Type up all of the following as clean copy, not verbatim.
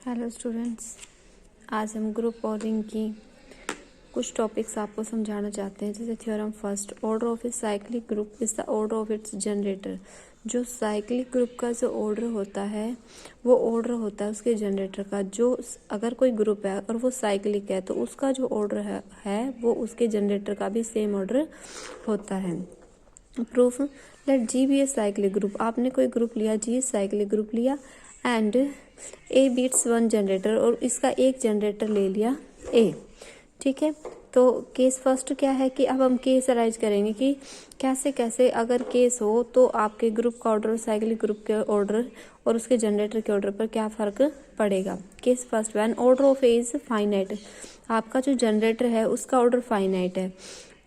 Hello students, आज हम group ordering की कुछ टॉपिक्स आपको समझाना चाहते हैं। जैसे theorem first, order of A cyclic group is the order of its generator. जो साइक्लिक ग्रुप का जो ऑर्डर होता है वो ऑर्डर होता है उसके जनरेटर का। जो अगर कोई ग्रुप है और वो साइक्लिक है तो उसका जो ऑर्डर है वो उसके जनरेटर का भी सेम ऑर्डर होता है। Proof, let G be a cyclic group. आपने कोई ग्रुप लिया, जी साइक्लिक ग्रुप लिया and a be its one generator, और इसका एक जनरेटर ले लिया ए। ठीक है, तो केस फर्स्ट क्या है कि अब हम केस अराइज करेंगे कि कैसे कैसे अगर केस हो तो आपके ग्रुप का ऑर्डर, साइक्लिक ग्रुप के ऑर्डर और उसके जनरेटर के ऑर्डर पर क्या फर्क पड़ेगा। Case first, when order of A is finite. आपका जो जनरेटर है उसका ऑर्डर फाइनाइट है।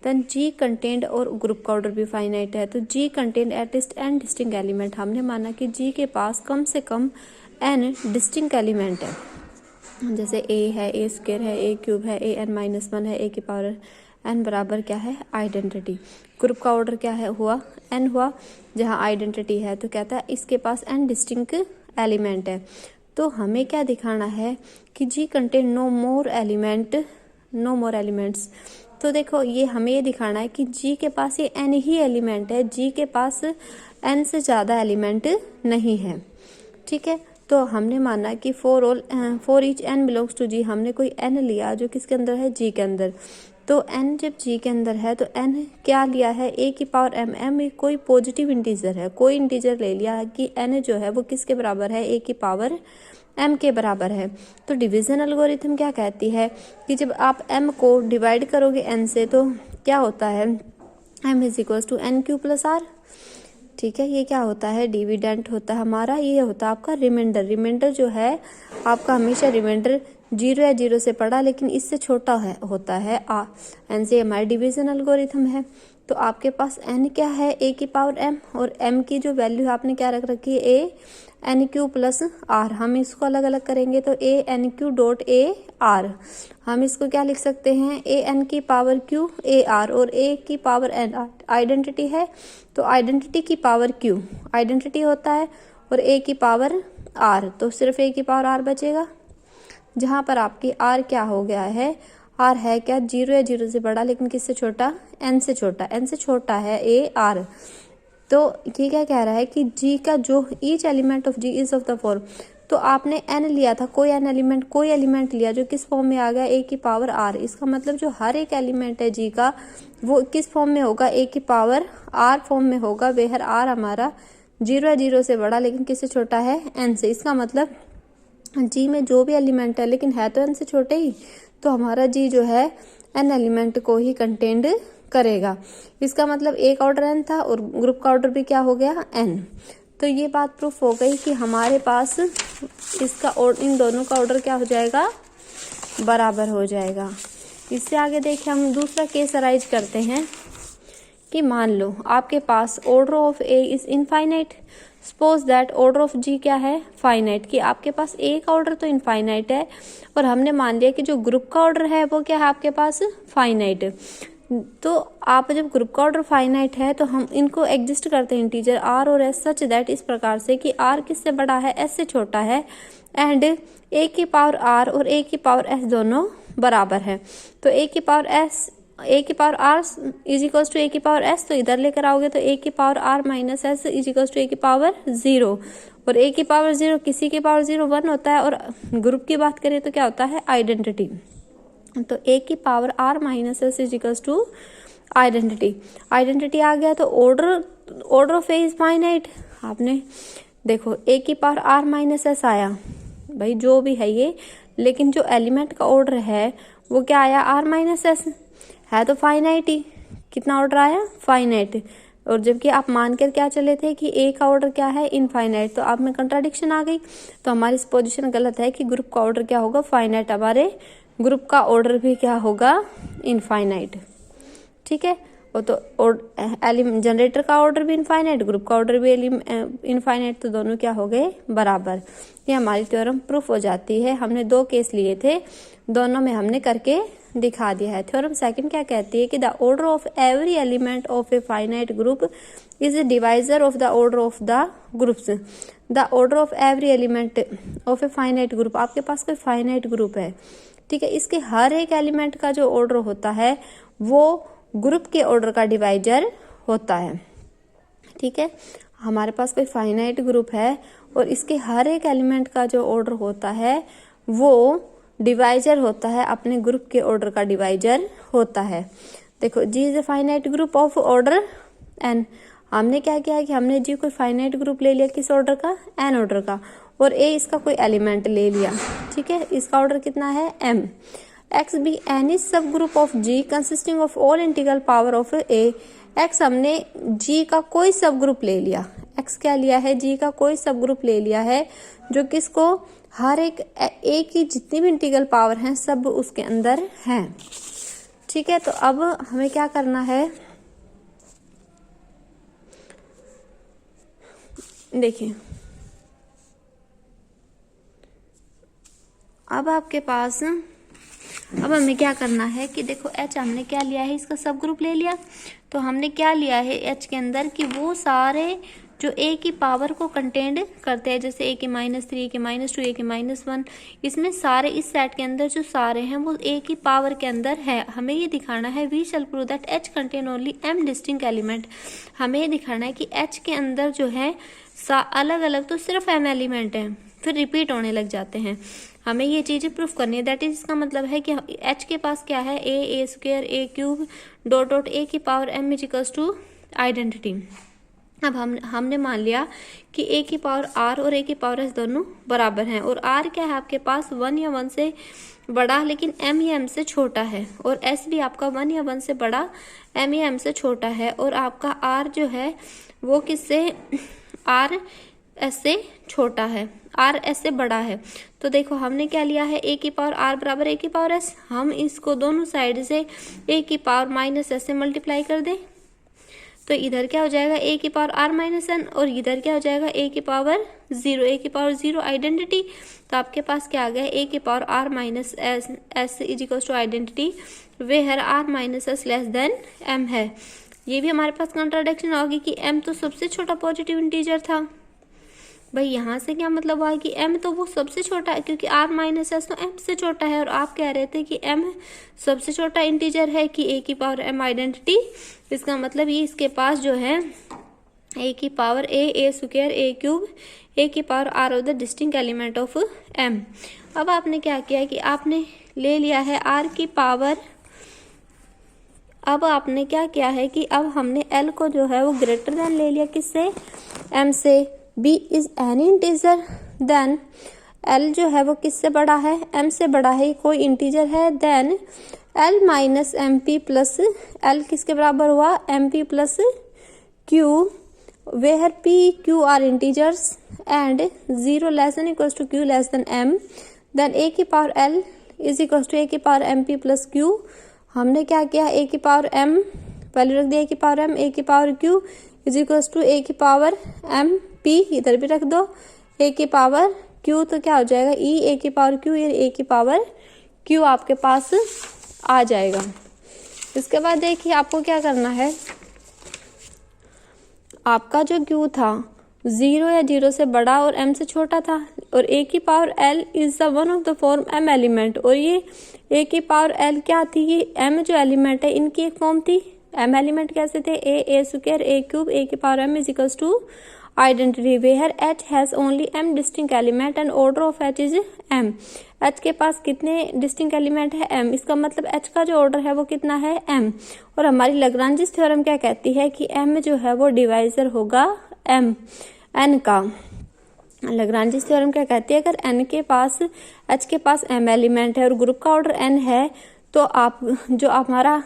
देन जी कंटेंट, और ग्रुप का ऑर्डर भी फाइनाइट है, तो G contains at least N distinct element. हमने माना कि जी के पास कम से कम एन डिस्टिंक्ट एलिमेंट है। जैसे ए है, ए स्क्वायर है, ए क्यूब है, ए एन माइनस वन है, ए की पावर एन बराबर क्या है, आइडेंटिटी। ग्रुप का ऑर्डर क्या है, हुआ एन हुआ। जहाँ आइडेंटिटी है तो कहता है इसके पास एन डिस्टिंक्ट एलिमेंट है। तो हमें क्या दिखाना है कि जी कंटेंट नो मोर एलिमेंट्स। तो देखो ये हमें ये दिखाना है कि जी के पास ये एन ही एलिमेंट है, जी के पास एन से ज़्यादा एलिमेंट नहीं है। ठीक है, तो हमने माना कि for each N belongs to G. हमने कोई एन लिया जो किसके अंदर है, जी के अंदर। तो एन जब जी के अंदर है तो एन क्या लिया है, ए की पावर एम। एम कोई पॉजिटिव इंटीजर है, कोई इंटीजर ले लिया है कि एन जो है वो किसके बराबर है, ए की पावर एम के बराबर है। तो डिवीजन एल्गोरिथम क्या कहती है कि जब आप एम को डिवाइड करोगे एन से तो क्या होता है, m is equals to n Q plus r. ठीक है, ये क्या होता है, डिविडेंट होता है हमारा, ये होता है आपका रिमाइंडर। रिमाइंडर जो है आपका हमेशा रिमाइंडर जीरो या जीरो से पड़ा लेकिन इससे छोटा होता है एन से। हमारी डिवीजन एल्गोरिथम है। तो आपके पास एन क्या है, ए की पावर एम, और एम की जो वैल्यू आपने क्या रख रखी है, A N Q plus R. हम इसको अलग अलग करेंगे तो A N Q dot A R. हम इसको क्या लिख सकते हैं, ए एन की पावर क्यू ए आर, और ए की पावर एन आइडेंटिटी है तो आइडेंटिटी की पावर क्यू आइडेंटिटी होता है, और ए की पावर आर, तो सिर्फ ए की पावर आर बचेगा। जहां पर आपकी आर क्या हो गया है, आर है क्या, जीरो या जीरो से बड़ा लेकिन किससे छोटा, एन से छोटा। एन से छोटा है ए आर। तो ये क्या कह रहा है कि जी का जो each element of G is of the form. तो आपने एन लिया था, कोई एलिमेंट लिया जो किस फॉर्म में आ गया, ए की पावर आर। इसका मतलब जो हर एक एलिमेंट है जी का वो किस फॉर्म में होगा, ए की पावर आर फॉर्म में होगा। बेहर आर हमारा जीरो या जीरो से बड़ा लेकिन किससे छोटा है, एन से। इसका मतलब जी में जो भी एलिमेंट है लेकिन है तो एन से छोटे ही, तो हमारा जी जो है एन एलिमेंट को ही कंटेंड करेगा। इसका मतलब एक ऑर्डर एन था और ग्रुप का ऑर्डर भी क्या हो गया, एन। तो ये बात प्रूफ हो गई कि हमारे पास इसका और इन दोनों का ऑर्डर क्या हो जाएगा, बराबर हो जाएगा। इससे आगे देखिए हम दूसरा केस अराइज करते हैं कि मान लो आपके पास order of A is infinite. Suppose that order of G क्या है, फाइनाइट। कि आपके पास ए का ऑर्डर तो इनफाइनाइट है और हमने मान लिया कि जो ग्रुप का ऑर्डर है वो क्या है आपके पास, फाइनाइट। तो आप जब ग्रुप का ऑर्डर फाइनाइट है तो हम इनको एग्जिस्ट करते हैं इंटीजर आर और एस सच दैट, इस प्रकार से कि आर किससे बड़ा है, एस से छोटा है, एंड ए की पावर आर और ए की पावर एस दोनों बराबर है। तो ए की power R is equals to A की पावर एस, तो इधर लेकर आओगे तो ए की power R minus S is equals to A की पावर जीरो, और ए की पावर जीरो किसी की पावर जीरो वन होता है, और ग्रुप की बात करें तो क्या होता है, आइडेंटिटी। तो ए की power R minus S is equals to identity आ गया। तो order of A is finite. आपने देखो ए की पावर आर माइनस एस आया, भाई जो भी है ये, लेकिन जो एलिमेंट का ऑर्डर है वो क्या आया, आर माइनस एस है तो फाइनाइट ही। कितना ऑर्डर आया, फाइनाइट। और जबकि आप मानकर क्या चले थे कि ए का ऑर्डर क्या है, इनफाइनाइट, तो आप में कंट्राडिक्शन आ गई। तो हमारी इस पोजीशन गलत है कि ग्रुप का ऑर्डर क्या होगा, फाइनाइट। हमारे ग्रुप का ऑर्डर भी क्या होगा, इनफाइनाइट। ठीक है, वो तो जनरेटर का ऑर्डर भी इनफाइनाइट, ग्रुप का ऑर्डर भी इनफाइनाइट, तो दोनों क्या हो गए, बराबर। ये हमारी थ्योरम प्रूफ हो जाती है। हमने दो केस लिए थे, दोनों में हमने करके दिखा दिया है। थ्योरम सेकंड क्या कहती है कि the order of every element of A finite group is a divisor of the order of the groups. The order of every element of A finite group, आपके पास कोई फाइनाइट ग्रुप है, ठीक है, इसके हर एक एलिमेंट का जो ऑर्डर होता है वो ग्रुप के ऑर्डर का डिवाइजर होता है। ठीक है, हमारे पास कोई फाइनाइट ग्रुप है और इसके हर एक एलिमेंट का जो ऑर्डर होता है वो डिवाइजर होता है, अपने ग्रुप के ऑर्डर का डिवाइजर होता है। देखो G is a finite group of order N. हमने क्या किया कि हमने जी कोई फाइनाइट ग्रुप ले लिया, किस ऑर्डर का, एन ऑर्डर का, और ए इसका कोई एलिमेंट ले लिया। ठीक है, इसका ऑर्डर कितना है, m. X b any subgroup of G consisting of all integral power of a. X हमने जी का कोई सब ग्रुप ले लिया, एक्स क्या लिया है, जी का कोई सब ग्रुप ले लिया है जो किसको, हर एक ए की जितनी भी इंटीग्रल पावर हैं सब उसके अंदर हैं। ठीक है, तो अब हमें क्या करना है, देखिए अब आपके पास, अब हमें क्या करना है कि देखो एच हमने क्या लिया है, इसका सब ग्रुप ले लिया, तो हमने क्या लिया है एच के अंदर कि वो सारे जो ए की पावर को कंटेंड करते हैं, जैसे ए की -3, ए की -2, ए की -1, इसमें सारे इस सेट के अंदर जो सारे हैं वो ए की पावर के अंदर है। हमें ये दिखाना है we shall prove that h contain only m distinct element. हमें ये दिखाना है कि एच के अंदर जो है अलग अलग तो सिर्फ एम एलिमेंट है, फिर रिपीट होने लग जाते हैं। हमें ये चीजें प्रूफ करनी है। दैट इज, इसका मतलब है कि एच के पास क्या है, A square A cube dot dot A की power M is equals to identity. अब हमने मान लिया कि ए की पावर आर और ए की पावर एस दोनों बराबर हैं, और आर क्या है आपके पास 1 या 1 से बड़ा लेकिन एम या एम से छोटा है, और एस भी आपका 1 या 1 से बड़ा एम या एम से छोटा है, और आपका आर जो है वो किससे, आर एस से छोटा है, आर एस से बड़ा है। तो देखो हमने क्या लिया है, ए की पावर आर बराबर ए की पावर एस, हम इसको दोनों साइड से ए की पावर -s से मल्टीप्लाई कर दें, तो इधर क्या हो जाएगा ए की पावर आर -n, और इधर क्या हो जाएगा ए की पावर 0, ए की पावर 0 आइडेंटिटी। तो आपके पास क्या आ गया, ए की power r -s is equals to identity where r -s less than m है। ये भी हमारे पास कंट्राडिक्शन होगी कि एम तो सबसे छोटा पॉजिटिव इंटीजर था। भाई यहाँ से क्या मतलब हुआ कि m तो वो सबसे छोटा है, क्योंकि r -s तो m से छोटा है, और आप कह रहे थे कि m सबसे छोटा इंटीजर है कि a की पावर m आइडेंटिटी। इसका मतलब ये इसके पास जो है a की power a square a cube a की power r of the distinct element of m। अब आपने क्या किया कि आपने ले लिया है r की पावर, अब आपने क्या किया है कि अब हमने l को जो है वो ग्रेटर देन ले लिया, किससे, m से। b is any integer then l जो है वो किससे बड़ा है, m से बड़ा है, कोई इंटीजर है, then l minus m p plus l किसके बराबर हुआ, m p plus q where p q are integers and 0 less than equals to q less than m, then a की power l is equals to a की power m p plus q। हमने क्या किया, a की power m value रख दिया, a की power m, a की power q is equals to a की पावर m p, इधर भी रख दो, a की पावर q, तो क्या हो जाएगा e a की पावर q, ये a की पावर q आपके पास आ जाएगा। इसके बाद देखिए आपको क्या करना है, आपका जो q था 0 या 0 से बड़ा और m से छोटा था, और a की power l is the one of the form m element, और ये a की पावर l क्या थी, ये m जो एलिमेंट है इनकी एक फॉर्म थी। m एलिमेंट कैसे थे, a square a cube a की power m is equals to identity where h has only m distinct element and order of h is m। h के पास कितने डिस्टिंक्ट एलिमेंट है, m, इसका मतलब h का जो ऑर्डर है वो कितना है, m। और हमारी लैग्रांजिस थ्योरम क्या कहती है कि m जो है वो डिवाइजर होगा m n का। लैग्रांजिस थ्योरम क्या कहती है, अगर n के पास h के पास m एलिमेंट है और ग्रुप का ऑर्डर n है, तो आप जो हमारा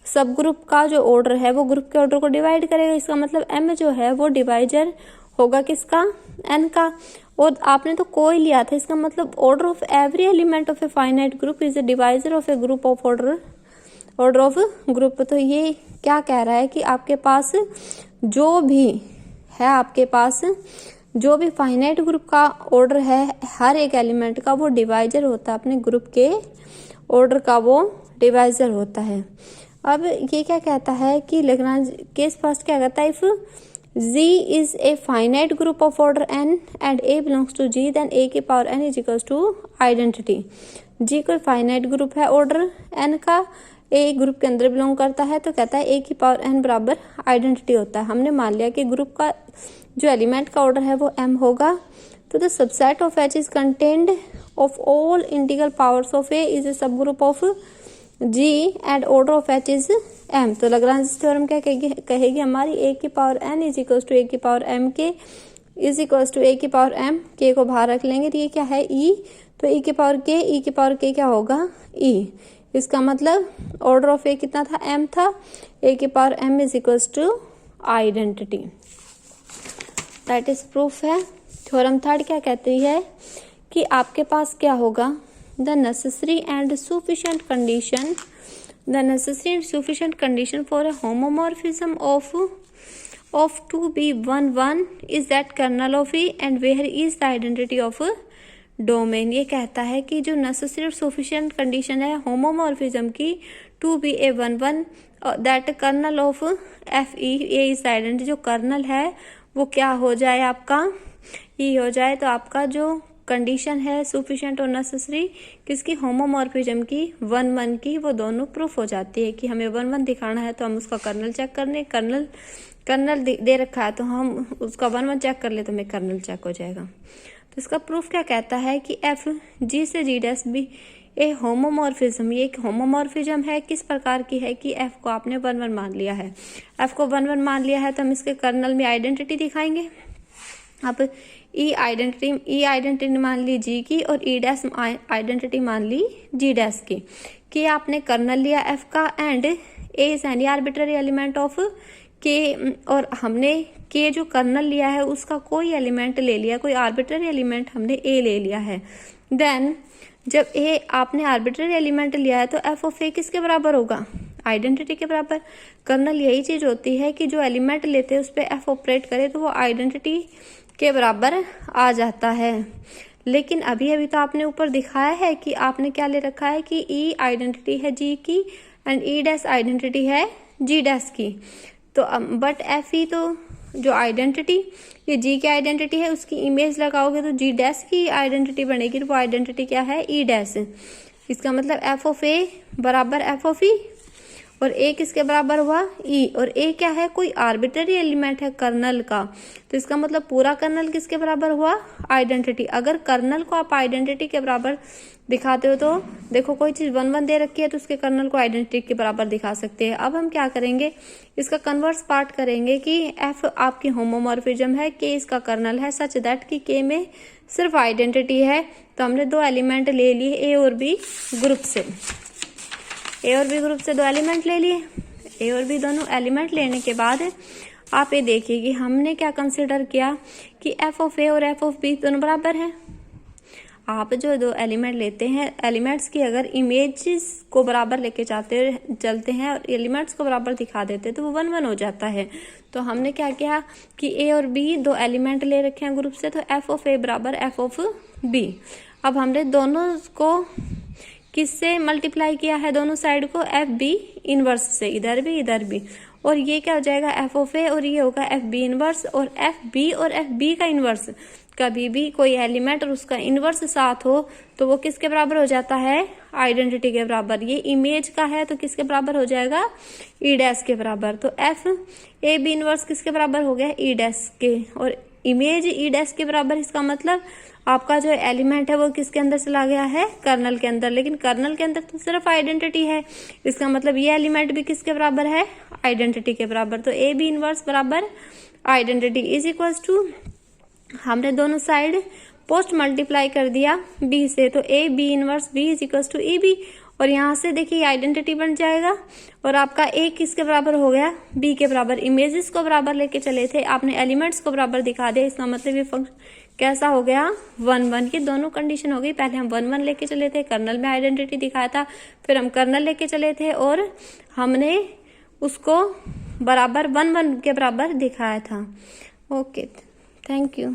सब ग्रुप का जो ऑर्डर है वो ग्रुप के ऑर्डर को डिवाइड करेगा। इसका मतलब m जो है वो डिवाइजर होगा किसका, n का। और आपने तो कोई लिया था, इसका मतलब order of every element of A finite group is a divisor of A group of order of group. तो ये क्या कह रहा है कि आपके पास जो भी है, आपके पास जो भी फाइनाइट ग्रुप का ऑर्डर है हर एक एलिमेंट का, वो डिवाइजर होता है अपने ग्रुप के ऑर्डर का वो डिवाइजर होता है। अब ये क्या कहता है कि लेग्रांज केस फर्स्ट क्या कहता है, if G is a finite group of order n and A belongs to G, then A की power n is equals to identity। G कोई फाइनाइट ग्रुप है ऑर्डर n का, A ग्रुप के अंदर belong करता है, तो कहता है A की पावर n बराबर आइडेंटिटी होता है। हमने मान लिया कि ग्रुप का जो एलिमेंट का ऑर्डर है वो m होगा, तो the subset of H is contained of all integral powers of A is a subgroup of G and order of H is m। तो लाग्रांज थ्योरम क्या कहेगी हमारी, A की power n is equals to A की power m के is equals to A की power m, k को बाहर रख लेंगे तो ये क्या है e, तो e की पावर k, e की पावर k क्या होगा e। इसका मतलब ऑर्डर ऑफ A कितना था, m था, A की power m is equals to identity. That is proof है। थ्योरम थर्ड क्या कहती है कि आपके पास क्या होगा, the necessary and sufficient condition, the necessary and sufficient condition for a homomorphism of 2b11 is that kernel of E and where is the identity of a domain। ये कहता है कि जो necessary और sufficient condition है homomorphism की 2ba11 that kernel of fe A is the identity, जो kernel है वो क्या हो जाए आपका E हो जाए, तो आपका जो कंडीशन है सुफिशिएंट और नेसेसरी किसकी, होमोमॉर्फिज्म की 1-1 की, वो दोनों प्रूफ हो जाती है कि हमें 1-1 दिखाना है तो हम उसका कर्नल चेक करने, कर्नल दे रखा है तो हम उसका 1-1 चेक कर ले तो हमें कर्नल चेक हो जाएगा। तो इसका प्रूफ क्या कहता है कि एफ जी से जी डैश बी ए होमोमॉर्फिज्म, ये एक होमोमॉर्फिज्म है, किस प्रकार की है कि एफ को आपने 1-1 मान लिया है, एफ को 1-1 मान लिया है तो हम इसके कर्नल में आइडेंटिटी दिखाएंगे। अब ई आइडेंटिटी मान ली जी की और ई डैश आइडेंटिटी मान ली जी डैश की, कि आपने कर्नल लिया एफ का and A is any arbitrary element of के, और हमने के जो कर्नल लिया है उसका कोई एलिमेंट ले लिया, कोई आर्बिट्ररी एलिमेंट हमने ए ले लिया है। देन जब ए आपने आर्बिट्ररी एलिमेंट लिया है तो एफ ऑफ ए किसके बराबर होगा, आइडेंटिटी के बराबर। कर्नल यही चीज होती है कि जो एलिमेंट लेते हैं उस पर एफ ऑपरेट करे तो वो आइडेंटिटी के बराबर आ जाता है। लेकिन अभी तो आपने ऊपर दिखाया है कि आपने क्या ले रखा है कि ई आइडेंटिटी है जी की एंड ई डैश आइडेंटिटी है जी डैश की, तो बट एफ ई तो जो आइडेंटिटी ये जी की आइडेंटिटी है उसकी इमेज लगाओगे तो जी डैश की आइडेंटिटी बनेगी, तो वो आइडेंटिटी क्या है ई डैश। इसका मतलब एफ ऑफ ए बराबर एफ ऑफ ई, और ए किसके बराबर हुआ ई, और ए क्या है कोई आर्बिट्ररी एलिमेंट है कर्नल का, तो इसका मतलब पूरा कर्नल किसके बराबर हुआ आइडेंटिटी। अगर कर्नल को आप आइडेंटिटी के बराबर दिखाते हो तो देखो कोई चीज 1-1 दे रखी है तो उसके कर्नल को आइडेंटिटी के बराबर दिखा सकते हैं। अब हम क्या करेंगे, इसका कन्वर्स पार्ट करेंगे कि एफ आपकी होमोमॉर्फिज्म है, के इसका कर्नल है, सच दैट कि के में सिर्फ आइडेंटिटी है। तो हमने 2 एलिमेंट ले लिए ए और बी ग्रुप से, ए और बी ग्रुप से 2 एलिमेंट ले लिए। ए और बी दोनों एलिमेंट लेने के बाद आप ये देखिए कि हमने क्या कंसिडर किया कि एफ ऑफ ए और एफ ऑफ बी दोनों बराबर हैं। आप जो 2 एलिमेंट लेते हैं, एलिमेंट्स की अगर इमेजेस को बराबर लेके चलते हैं और एलिमेंट्स को बराबर दिखा देते हैं तो वो 1-1 हो जाता है। तो हमने क्या किया कि ए और बी 2 एलिमेंट ले रखे हैं ग्रुप से, तो एफ ऑफ ए बराबर एफ ऑफ बी। अब हमने दोनों को किससे मल्टीप्लाई किया है, दोनों साइड को एफ बी इनवर्स से, इधर भी, और ये क्या हो जाएगा एफ ऑफ ए और ये होगा एफ बी इनवर्स। और एफ बी और एफ बी का इनवर्स, कभी भी कोई एलिमेंट और उसका इनवर्स साथ हो तो वो किसके बराबर हो जाता है आइडेंटिटी के बराबर। ये इमेज का है तो किसके बराबर हो जाएगा ई डैश के बराबर। तो एफ ए बी इनवर्स किसके बराबर हो गया ई डैश के, और इमेज ई डैश के बराबर। इसका मतलब आपका जो एलिमेंट है वो किसके अंदर चला गया है कर्नल के अंदर, लेकिन कर्नल के अंदर तो सिर्फ आइडेंटिटी है। इसका मतलब ये एलिमेंट भी किसके बराबर है आइडेंटिटी के बराबर। तो ए बी इनवर्स बराबर आइडेंटिटी इज इक्वल्स टू, हमने दोनों साइड पोस्ट मल्टीप्लाई कर दिया बी से, तो a b inverse b is equals to a b, और यहाँ से देखिए आइडेंटिटी बन जाएगा और आपका ए किसके बराबर हो गया बी के बराबर। इमेजेस को बराबर लेके चले थे, आपने एलिमेंट्स को बराबर दिखा दिया, इसका मतलब ये फंक्शन कैसा हो गया 1-1 की दोनों कंडीशन हो गई। पहले हम 1-1 लेके चले थे, कर्नल में आइडेंटिटी दिखाया था, फिर हम कर्नल लेके चले थे और हमने उसको बराबर 1-1 के बराबर दिखाया था। Okay, thank you.